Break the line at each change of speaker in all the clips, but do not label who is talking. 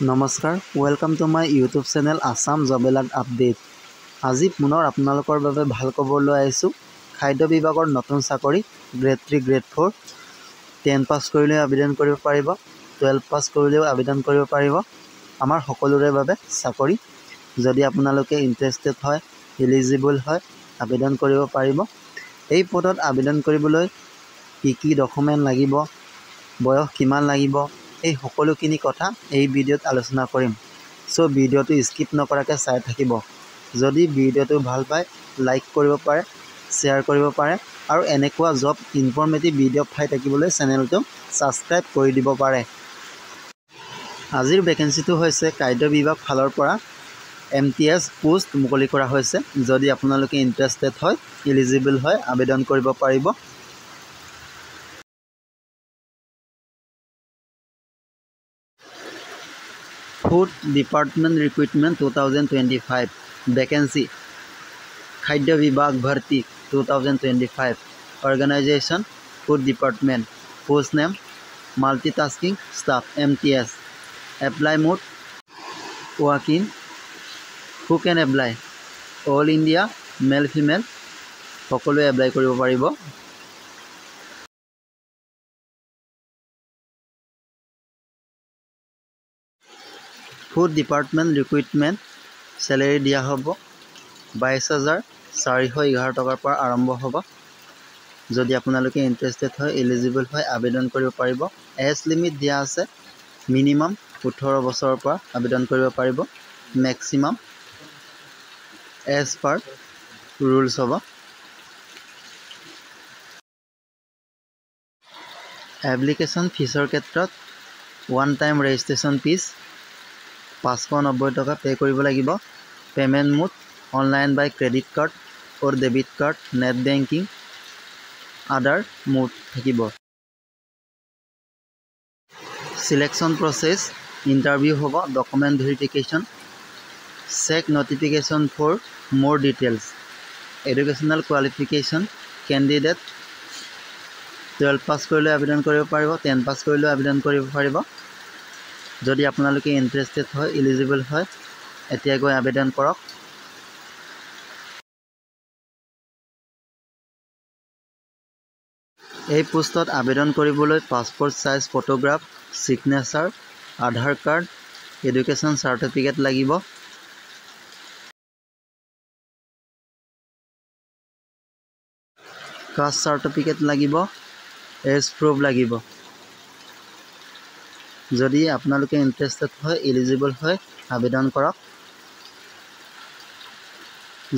নমস্কাৰ, welcome to my YouTube channel Assam job alert update. আজি পুনৰ আপোনালোকৰ বাবে ভাল খবৰ লৈ আহিছোঁ। খাদ্য বিভাগৰ নতুন চাকৰি গ্ৰেড 3, গ্ৰেড 4 10 পাছ কৰিলেও আবেদন কৰিব পাৰিব, 12 পাছ কৰিলেও আবেদন কৰিব পাৰিব। আমাৰ সকলোৰে বাবে চাকৰি। যদি আপোনালোকে ইণ্টাৰেষ্টেড হয়, এলিজিবল হয়, আবেদন কৰিব পাৰিব। এই পদত আবেদন কৰিবলৈ কি ডকুমেণ্ট লাগিব, বয়স কিমান লাগিব, এই সকলোখিনি কথা এই ভিডিঅ'ত আলোচনা কৰিম। চ' ভিডিঅ'টো স্কিপ নকৰাকৈ চাই থাকিব। যদি ভিডিঅ'টো ভাল পায়, লাইক কৰিব পাৰে, শ্বেয়াৰ কৰিব পাৰে আৰু এনেকুৱা জব ইনফৰ্মেটিভ ভিডিঅ' পাই থাকিবলৈ চেনেলটো ছাবস্ক্ৰাইব কৰি দিব পাৰে। আজিৰ ভেকেঞ্চিটো হৈছে খাদ্য বিভাগ ফালৰ পৰা MTS পোষ্ট মুকলি কৰা হৈছে। যদি আপোনালোকে ইণ্টাৰেষ্টেড হয়, এলিজিবল হয়, আবেদন কৰিব পাৰিব। ফুড ডিপাৰ্টমেণ্ট ৰিক্ৰুইটমেণ্ট 2025 ভেকেঞ্চি খাদ্য বিভাগ ভৰ্তি 2025 organisation food department post name multitasking staff MTS apply mode walk in who can apply all India male female সকলোৱে এপ্লাই কৰিব পাৰিব। ফুড ডিপাৰ্টমেণ্ট ৰিক্ৰুইটমেণ্ট চেলেৰি দিয়া হ'ব 22,411 টকাৰ পৰা আৰম্ভ হ'ব। যদি আপোনালোকে ইণ্টাৰেষ্টেড হয়, এলিজিবল হয়, আবেদন কৰিব পাৰিব। এজ লিমিট দিয়া আছে, মিনিমাম 18 বছৰৰ পৰা আবেদন কৰিব পাৰিব, মেক্সিমাম এজ পাৰ ৰুলছ হ'ব। এপ্লিকেশ্যন ফিজৰ ক্ষেত্ৰত ওৱান টাইম ৰেজিষ্ট্ৰেশ্যন ফিজ 590 টকা পে' কৰিব লাগিব। Payment mode online by credit card or debit card, net banking, other mode থাকিব। চিলেকশ্যন প্ৰচেছ ইণ্টাৰভিউ হ'ব, document verification, check notification for more details, educational qualification candidate 12 pass কৰিলেও আবেদন কৰিব পাৰিব, 10 পাছ কৰিলেও আবেদন কৰিব পাৰিব। যদি আপোনালোকে ইণ্টাৰেষ্টেড হয়, এলিজিবল হয়, এতিয়া গৈ আবেদন কৰক। এই পোষ্টত আবেদন কৰিবলৈ পাছপোৰ্ট চাইজ ফটোগ্ৰাফ, ছিগনেচাৰ, আধাৰ কাৰ্ড, এডুকেশ্যন চাৰ্টিফিকেট লাগিব। কাষ্ট চাৰ্টিফিকেট লাগিব, এজ প্ৰুফ লাগিব। যদি আপোনালোকে ইণ্টাৰেষ্টেড হয়, এলিজিবল হয়, আবেদন কৰক।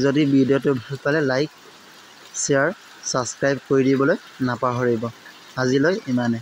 যদি ভিডিঅ'টো ভাল পালে লাইক, শ্বেয়াৰ, ছাবস্ক্ৰাইব কৰি দিবলৈ নাপাহৰিব। আজিলৈ ইমানে।